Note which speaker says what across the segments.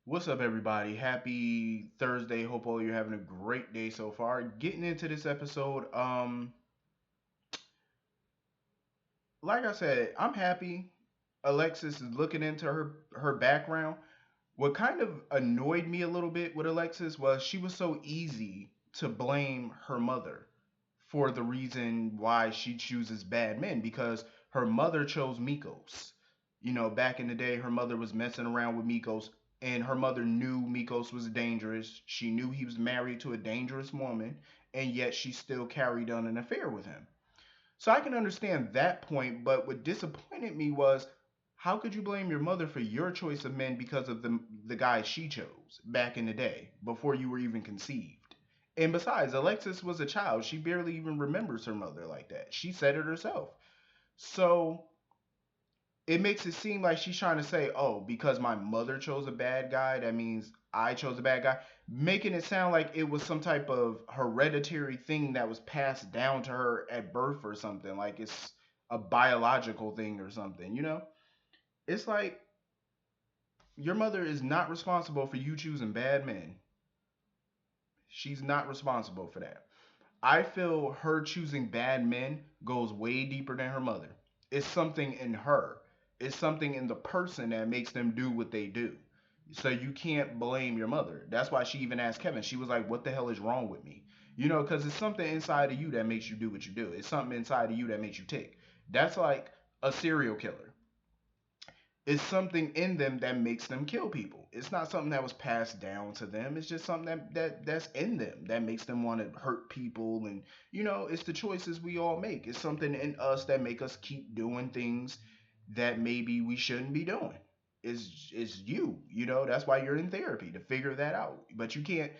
Speaker 1: What's up, everybody? Happy Thursday. Hope all you're having a great day so far. Getting into this episode, like I said, I'm happy. Alexis is looking into her background. What kind of annoyed me a little bit with Alexis was she was so easy to blame her mother for the reason why she chooses bad men because her mother chose Mikos. Back in the day, her mother was messing around with Mikos, and her mother knew Mikos was dangerous. She knew he was married to a dangerous woman, and yet she still carried on an affair with him. So I can understand that point, but what disappointed me was how could you blame your mother for your choice of men because of the guy she chose back in the day before you were even conceived? And besides, Alexis was a child. She barely even remembers her mother like that. She said it herself. So it makes it seem like she's trying to say, oh, because my mother chose a bad guy, that means I chose a bad guy, making it sound like it was some type of hereditary thing that was passed down to her at birth or something, like it's a biological thing or something, It's like your mother is not responsible for you choosing bad men. She's not responsible for that. I feel her choosing bad men goes way deeper than her mother. It's something in her. It's something in the person that makes them do what they do. So you can't blame your mother. That's why she even asked Kevin. She was like, "What the hell is wrong with me?" Because it's something inside of you that makes you do what you do. It's something inside of you that makes you tick. That's like a serial killer. It's something in them that makes them kill people. It's not something that was passed down to them. It's just something that's in them that makes them want to hurt people. And it's the choices we all make. It's something in us that make us keep doing things that maybe we shouldn't be doing. Is you. That's why you're in therapy to figure that out. But you can't.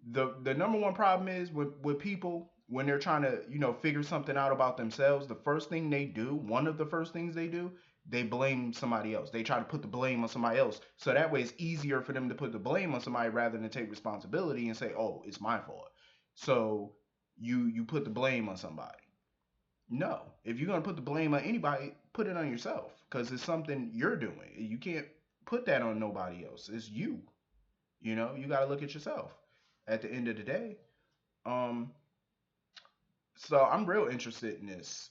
Speaker 1: The number one problem is with people when they're trying to figure something out about themselves. The first thing they do, one of the first things they do, they blame somebody else. They try to put the blame on somebody else, so that way it's easier for them to put the blame on somebody rather than take responsibility and say, oh, it's my fault. So you put the blame on somebody. No, if you're gonna put the blame on anybody, put it on yourself because it's something you're doing. You can't put that on nobody else. It's you. You got to look at yourself at the end of the day. Um, so I'm real interested in this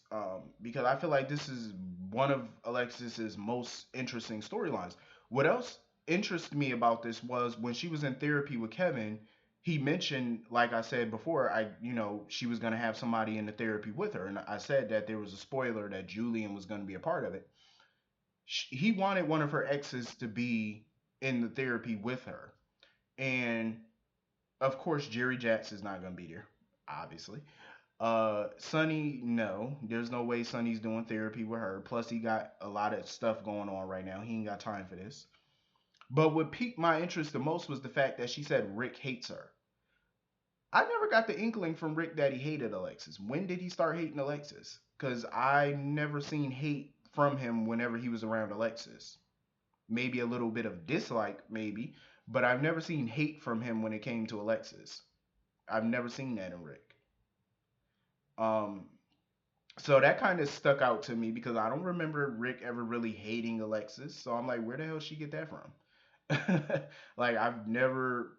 Speaker 1: because I feel like this is one of Alexis's most interesting storylines. What else interested me about this was when she was in therapy with Kevin, he mentioned, like I said before, she was gonna have somebody in the therapy with her, and I said that there was a spoiler that Julian was gonna be a part of it. He wanted one of her exes to be in the therapy with her, and of course Jerry Jacks is not gonna be there, obviously. Sonny, no, there's no way Sonny's doing therapy with her. Plus, he got a lot of stuff going on right now. He ain't got time for this. But what piqued my interest the most was the fact that she said Rick hates her. I never got the inkling from Rick that he hated Alexis. When did he start hating Alexis? Because I never seen hate from him whenever he was around Alexis. Maybe a little bit of dislike, maybe, but I've never seen hate from him when it came to Alexis. I've never seen that in Rick. Um, So that kind of stuck out to me because I don't remember Rick ever really hating Alexis. So I'm like, where the hell did she get that from? Like, I've never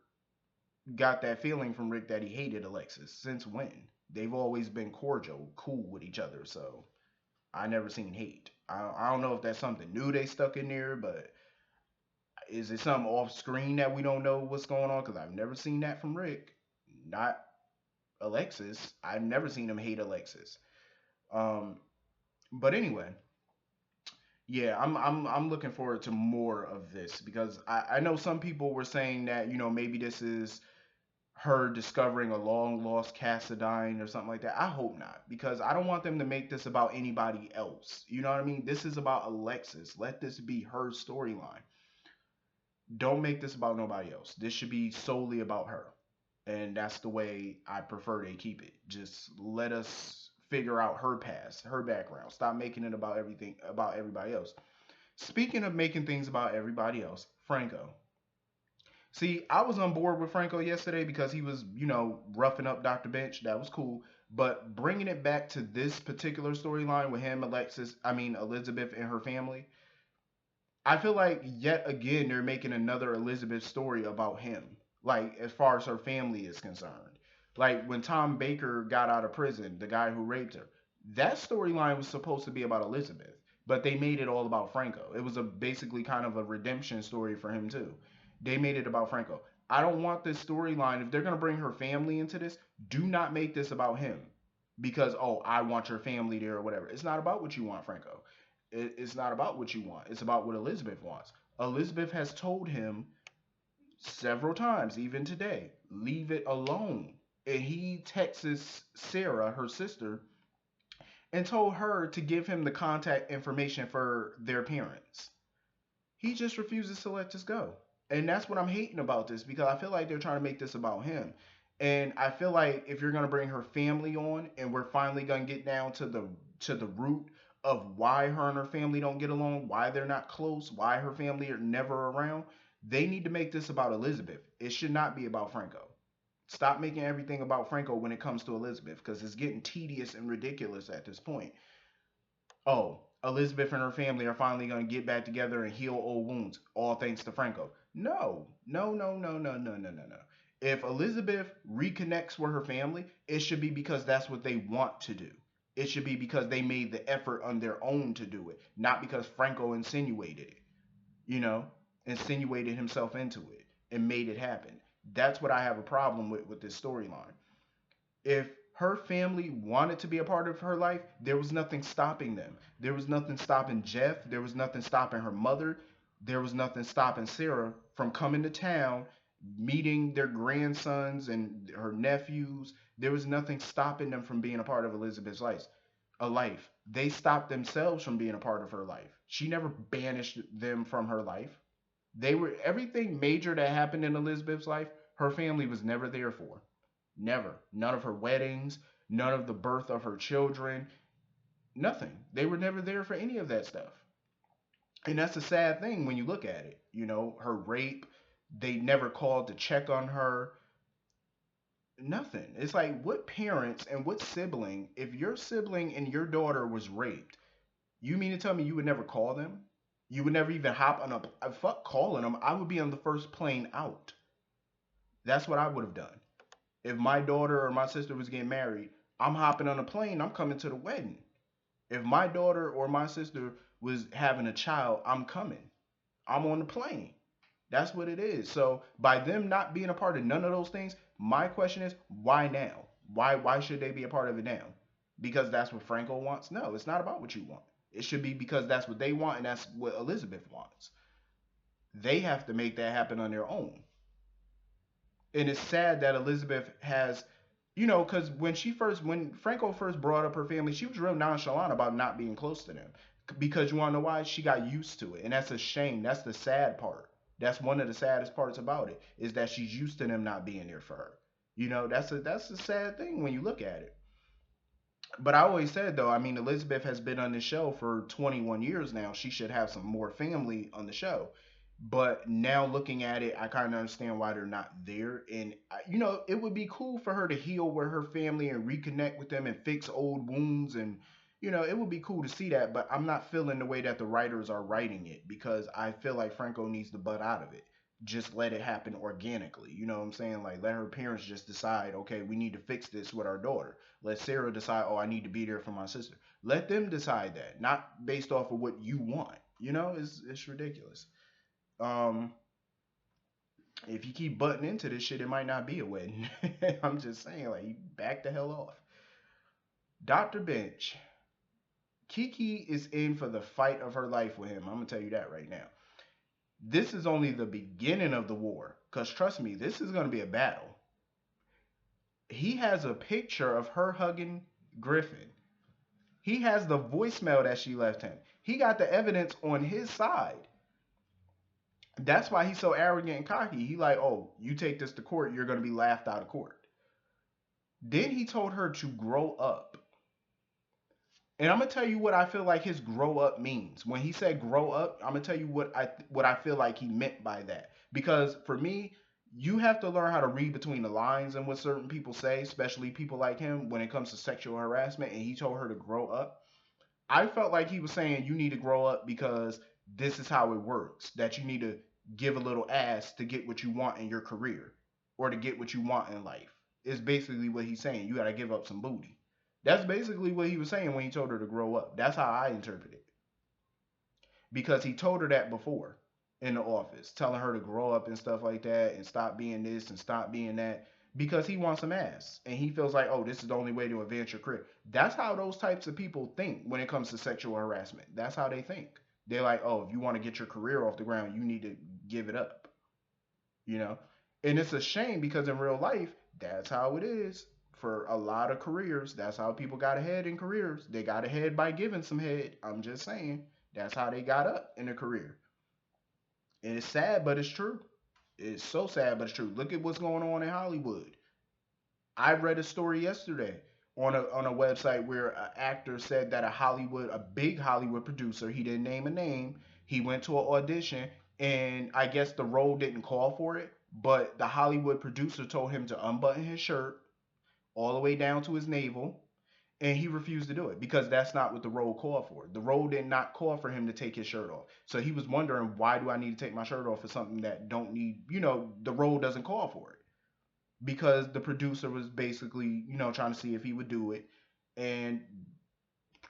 Speaker 1: got that feeling from Rick that he hated Alexis. Since when? They've always been cordial, cool with each other. So I never seen hate. I don't know if that's something new they stuck in there, but is it something off screen that we don't know what's going on? Because I've never seen that from Rick. Not Alexis. I've never seen him hate Alexis. Um, but anyway, yeah, I'm looking forward to more of this because I know some people were saying that, maybe this is her discovering a long lost Cassadine or something like that. I hope not, because I don't want them to make this about anybody else. You know what I mean? This is about Alexis. Let this be her storyline. Don't make this about nobody else. This should be solely about her. And that's the way I prefer they keep it. Just let us figure out her past, her background. Stop making it about everything about everybody else. Speaking of making things about everybody else, Franco. See, I was on board with Franco yesterday because he was, roughing up Dr. Bench. That was cool. But bringing it back to this particular storyline with him, Alexis, I mean, Elizabeth and her family, I feel like yet again they're making another Elizabeth story about him. Like as far as her family is concerned. Like when Tom Baker got out of prison, the guy who raped her, that storyline was supposed to be about Elizabeth, but they made it all about Franco. It was a basically kind of a redemption story for him too. They made it about Franco. I don't want this storyline. If they're gonna bring her family into this, do not make this about him. Because oh, I want your family there or whatever. It's not about what you want, Franco. It's not about what you want. It's about what Elizabeth wants. Elizabeth has told him several times, even today, leave it alone. And he texts Sarah, her sister, and told her to give him the contact information for their parents. He just refuses to let this go. And that's what I'm hating about this because I feel like they're trying to make this about him. And I feel like if you're gonna bring her family on and we're finally gonna get down to the root of why her and her family don't get along, why they're not close, why her family are never around, they need to make this about Elizabeth. It should not be about Franco. Stop making everything about Franco when it comes to Elizabeth because it's getting tedious and ridiculous at this point. Oh, Elizabeth and her family are finally going to get back together and heal old wounds, all thanks to Franco. No, no, no, no, no, no, no, no, no. If Elizabeth reconnects with her family, it should be because that's what they want to do. It should be because they made the effort on their own to do it, not because Franco insinuated it, you know, insinuated himself into it and made it happen. That's what I have a problem with this storyline. If her family wanted to be a part of her life, there was nothing stopping them. There was nothing stopping Jeff. There was nothing stopping her mother. There was nothing stopping Sarah from coming to town, meeting their grandsons and her nephews. There was nothing stopping them from being a part of Elizabeth's life. A life. They stopped themselves from being a part of her life. She never banished them from her life. They were everything major that happened in Elizabeth's life. Her family was never there for. Never. None of her weddings, none of the birth of her children, nothing. They were never there for any of that stuff. And that's a sad thing when you look at it. You know, her rape, they never called to check on her. Nothing. It's like, what parents and what sibling, if your sibling and your daughter was raped, you mean to tell me you would never call them? You would never even hop on a fuck calling them. I would be on the first plane out. That's what I would have done. If my daughter or my sister was getting married, I'm hopping on a plane, I'm coming to the wedding. If my daughter or my sister was having a child, I'm coming. I'm on the plane. That's what it is. So by them not being a part of none of those things, my question is why now? Why should they be a part of it now? Because that's what Franco wants? No, it's not about what you want. It should be because that's what they want and that's what Elizabeth wants. They have to make that happen on their own. And it's sad that Elizabeth has, because when Franco first brought up her family, she was real nonchalant about not being close to them. Because you want to know why? She got used to it, and that's a shame. That's the sad part. That's one of the saddest parts about it is that she's used to them not being there for her. That's a sad thing when you look at it. But I always said though, I mean, Elizabeth has been on the show for 21 years now. She should have some more family on the show. But now looking at it, I kind of understand why they're not there. And it would be cool for her to heal with her family and reconnect with them and fix old wounds. And it would be cool to see that. But I'm not feeling the way that the writers are writing it because I feel like Franco needs to butt out of it. Just let it happen organically. You know what I'm saying? Like let her parents just decide, okay, we need to fix this with our daughter. Let Sarah decide, oh, I need to be there for my sister. Let them decide that, not based off of what you want. It's ridiculous. Um, if you keep butting into this shit, it might not be a wedding. I'm just saying, like, you back the hell off. Dr. Bench, Kiki is in for the fight of her life with him. I'm gonna tell you that right now. This is only the beginning of the war, cause trust me, this is gonna be a battle. He has a picture of her hugging Griffin. He has the voicemail that she left him. He got the evidence on his side. That's why he's so arrogant and cocky. He like, oh, you take this to court, you're gonna be laughed out of court. Then he told her to grow up. And I'm gonna tell you what I feel like his grow up means. When he said grow up, I'm gonna tell you what I feel like he meant by that. Because for me, you have to learn how to read between the lines and what certain people say, especially people like him when it comes to sexual harassment. And he told her to grow up. I felt like he was saying you need to grow up because this is how it works. That you need to give a little ass to get what you want in your career or to get what you want in life. Is basically what he's saying. You got to give up some booty. That's basically what he was saying when he told her to grow up. That's how I interpret it. Because he told her that before in the office, telling her to grow up and stuff like that and stop being this and stop being that because he wants some ass and he feels like, oh, this is the only way to advance your career. That's how those types of people think when it comes to sexual harassment. That's how they think. They're like, oh, if you want to get your career off the ground, you need to give it up, you know? And it's a shame because in real life, that's how it is for a lot of careers. That's how people got ahead in careers. They got ahead by giving some head. I'm just saying. That's how they got up in a career. And it's sad, but it's true. It's so sad, but it's true. Look at what's going on in Hollywood. I read a story yesterday on a website where an actor said that a big Hollywood producer, he didn't name a name, he went to an audition and I guess the role didn't call for it, but the Hollywood producer told him to unbutton his shirt all the way down to his navel and he refused to do it because that's not what the role called for. The role did not call for him to take his shirt off. So he was wondering, why do I need to take my shirt off for something that don't need, the role doesn't call for it. Because the producer was basically, trying to see if he would do it and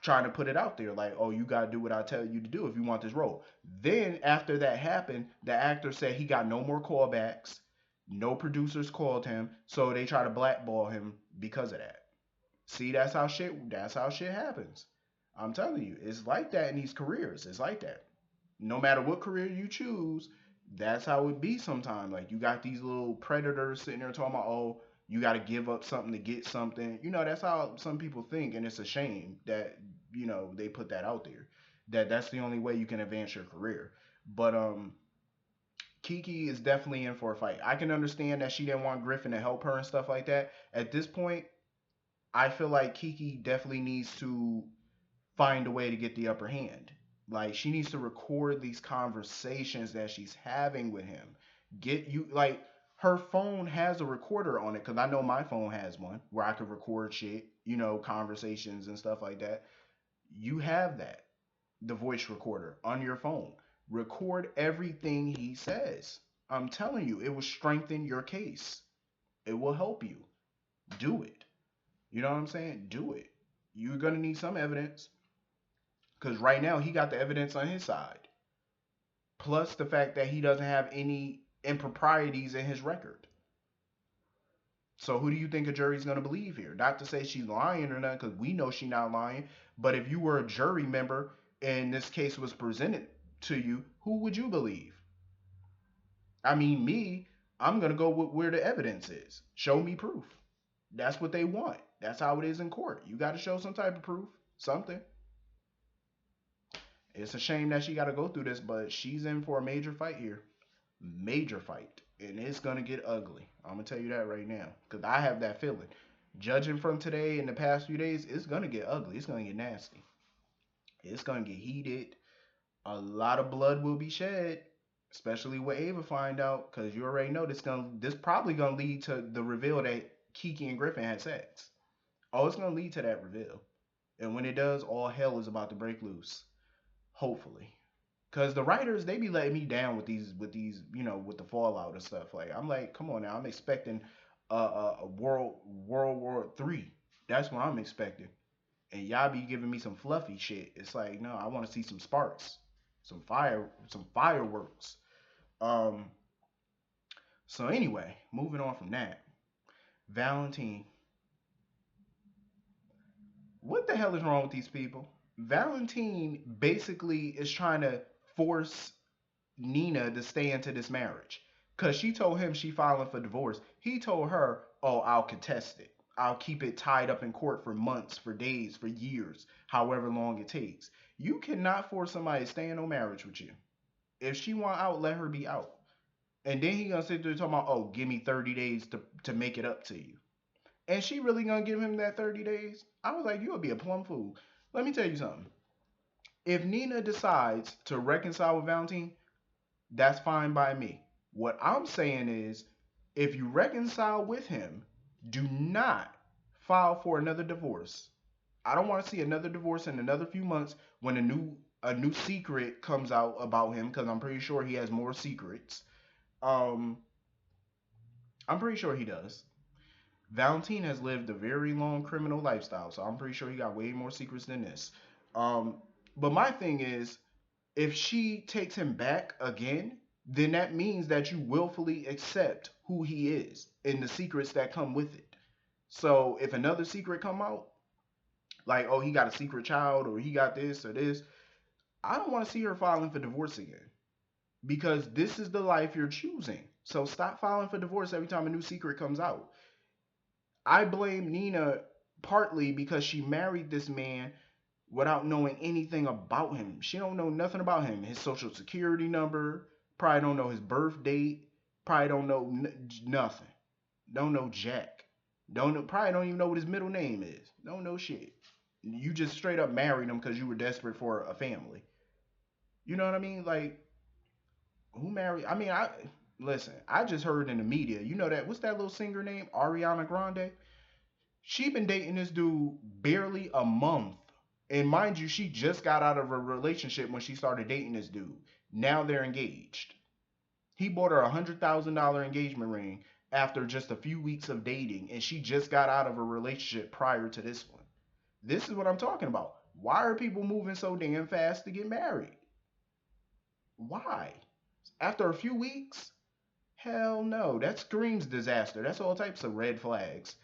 Speaker 1: trying to put it out there like, oh, you got to do what I tell you to do if you want this role. Then after that happened, the actor said he got no more callbacks. No producers called him, so they try to blackball him because of that. See, that's how shit happens. I'm telling you, it's like that in these careers. It's like that. No matter what career you choose, that's how it be sometimes. Like you got these little predators sitting there talking about, oh, you got to give up something to get something. That's how some people think, and it's a shame that they put that out there. That's the only way you can advance your career. But Kiki is definitely in for a fight. I can understand that she didn't want Griffin to help her and stuff like that. At this point, I feel like Kiki definitely needs to find a way to get the upper hand. Like she needs to record these conversations that she's having with him. Get you like her phone has a recorder on it because I know my phone has one where I could record shit, conversations and stuff like that. You have that, the voice recorder on your phone. Record everything he says. I'm telling you, it will strengthen your case. It will help you. Do it. You know what I'm saying? Do it. You're gonna need some evidence. Because right now he got the evidence on his side. Plus the fact that he doesn't have any improprieties in his record. So who do you think a jury's going to believe here? Not to say she's lying or not, because we know she's not lying. But if you were a jury member and this case was presented to you, who would you believe? I mean, me, I'm going to go with where the evidence is. Show me proof. That's what they want. That's how it is in court. You got to show some type of proof. Something. It's a shame that she got to go through this, but she's in for a major fight here. Major fight. And it's going to get ugly. I'm going to tell you that right now. Because I have that feeling. Judging from today and the past few days, it's going to get ugly. It's going to get nasty. It's going to get heated. A lot of blood will be shed. Especially with Ava find out. Because you already know this probably going to lead to the reveal that Kiki and Griffin had sex. Oh, it's going to lead to that reveal. And when it does, all hell is about to break loose. Hopefully. Cause the writers they be letting me down with the fallout and stuff. Like I'm like, come on now, I'm expecting a World War III. That's what I'm expecting, and y'all be giving me some fluffy shit. It's like no, I want to see some sparks, some fireworks. Um. So anyway, moving on from that, Valentine. What the hell is wrong with these people? Valentine basically is trying to force Nina to stay into this marriage. Cause she told him she filing for divorce. He told her, "Oh, I'll contest it. I'll keep it tied up in court for months, for days, for years, however long it takes." You cannot force somebody to stay in no marriage with you. If she want out, let her be out. And then he gonna sit there talking about, "Oh, give me 30 days to make it up to you." And she really gonna give him that 30 days? I was like, you would be a plum fool. Let me tell you something. If Nina decides to reconcile with Valentine, that's fine by me. What I'm saying is, if you reconcile with him, do not file for another divorce. I don't want to see another divorce in another few months when a new a new secret comes out about him because I'm pretty sure he has more secrets. Um, I'm pretty sure he does. Valentine has lived a very long criminal lifestyle, so I'm pretty sure he got way more secrets than this. Um, but my thing is, if she takes him back again, then that means that you willfully accept who he is and the secrets that come with it. So if another secret come out, like oh he got a secret child or he got this or this, I don't want to see her filing for divorce again because this is the life you're choosing. So stop filing for divorce every time a new secret comes out. I blame Nina partly because she married this man without knowing anything about him. She don't know nothing about him. His social security number, probably don't know his birth date, probably don't know nothing. Don't know Jack. Don't know, probably don't even know what his middle name is. Don't know shit. You just straight up married him because you were desperate for a family. You know what I mean? Like who married? I mean, I listen. I just heard in the media. You know that what's that little singer name? Ariana Grande. She been dating this dude barely a month. And mind you, she just got out of a relationship when she started dating this dude. Now they're engaged. He bought her $100,000 engagement ring after just a few weeks of dating, and she just got out of a relationship prior to this one. This is what I'm talking about. Why are people moving so damn fast to get married? Why? After a few weeks? Hell no. That screams disaster. That's all types of red flags.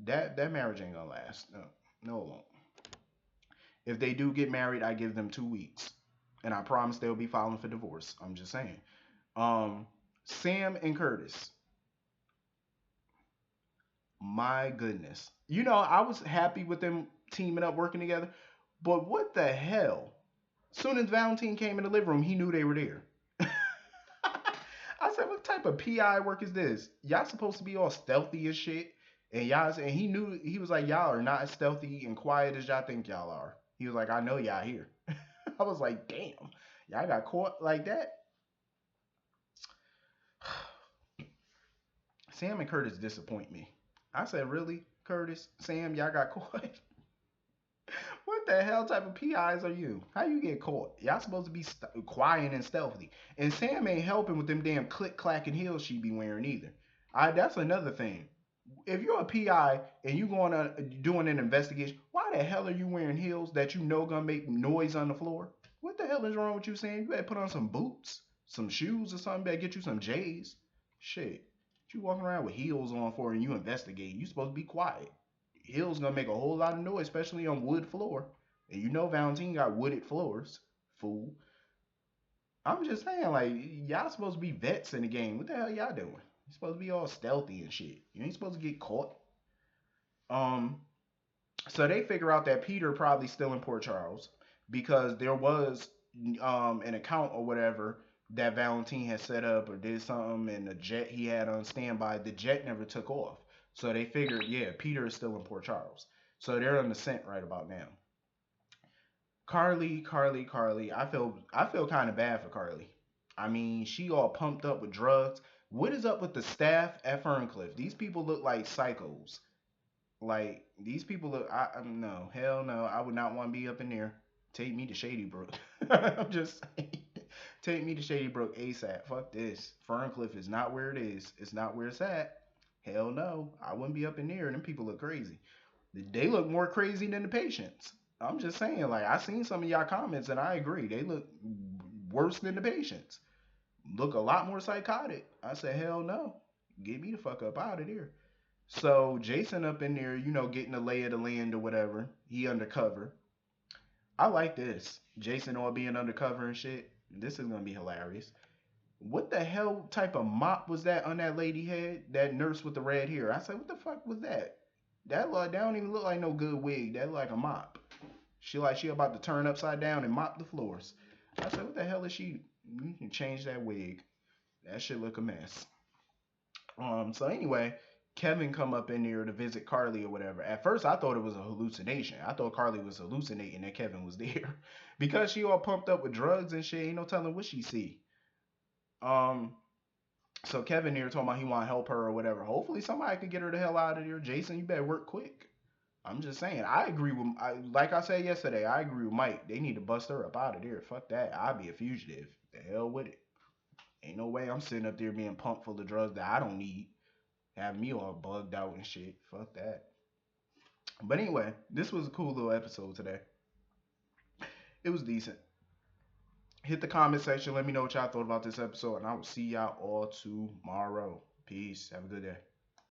Speaker 1: That marriage ain't gonna last. No, no, it won't. If they do get married, I give them 2 weeks, and I promise they'll be filing for divorce. I'm just saying. Um, Sam and Curtis. My goodness. You know, I was happy with them teaming up, working together. But what the hell? Soon as Valentine came in the living room, he knew they were there. I said, "What type of PI work is this? Y'all supposed to be all stealthy as shit." And he knew he was like, "Y'all are not as stealthy and quiet as y'all think y'all are." He was like, "I know y'all here." I was like, "Damn, y'all got caught like that." Sam and Curtis disappoint me. I said, "Really, Curtis, Sam, y'all got caught?" What the hell type of PIs are you? How you get caught? Y'all supposed to be quiet and stealthy. And Sam ain't helping with them damn click clacking heels she be wearing either. That's another thing. If you're a PI and you going on doing an investigation, why the hell are you wearing heels that you know gonna make noise on the floor? What the hell is wrong with you, Sam? You better put on some boots, some shoes or something. Better get you some J's. Shit. What you walking around with heels on for and you investigate? You supposed to be quiet. Heels gonna make a whole lot of noise, especially on wood floor. And you know Valentine got wooded floors, fool. I'm just saying, like, y'all supposed to be vets in the game. What the hell y'all doing? You supposed to be all stealthy and shit. You ain't supposed to get caught. Um, so they figure out that Peter probably still in Port Charles because there was an account or whatever that Valentine had set up or did something, and the jet he had on standby, the jet never took off. So they figured, yeah, Peter is still in Port Charles. So they're on the scent right about now. Carly, Carly, Carly. I feel kind of bad for Carly. I mean, she all pumped up with drugs. What is up with the staff at Ferncliff? These people look like psychos. Like these people look. No, hell no. I would not want to be up in there. Take me to Shady Brook. I'm just saying. Take me to Shady Brook ASAP. Fuck this. Ferncliff is not where it is. It's not where it's at. Hell no. I wouldn't be up in there. Them people look crazy. They look more crazy than the patients. I'm just saying, like I seen some of y'all comments and I agree. They look worse than the patients. Look a lot more psychotic. I said, hell no. Get me the fuck up out of there. So Jason up in there, getting the lay of the land or whatever. He undercover. I like this. Jason all being undercover and shit. This is gonna be hilarious. What the hell type of mop was that on that lady head? That nurse with the red hair. I said, what the fuck was that? That don't even look like no good wig. That look like a mop. She about to turn upside down and mop the floors. I said, what the hell is she? You can change that wig. That shit look a mess. So anyway, Kevin come up in there to visit Carly or whatever. At first, I thought it was a hallucination. I thought Carly was hallucinating that Kevin was there because she all pumped up with drugs and shit. Ain't no telling what she see. Um, so Kevin here talking about he want to help her or whatever. Hopefully somebody can get her the hell out of there. Jason, you better work quick. I'm just saying. I agree with. Like I said yesterday, I agree with Mike. They need to bust her up out of there. Fuck that. I'll be a fugitive. The hell with it. Ain't no way I'm sitting up there being pumped full of drugs that I don't need. Have me all bugged out and shit. Fuck that. But anyway, this was a cool little episode today. It was decent. Hit the comment section. Let me know what y'all thought about this episode, and I will see y'all all tomorrow. Peace. Have a good day.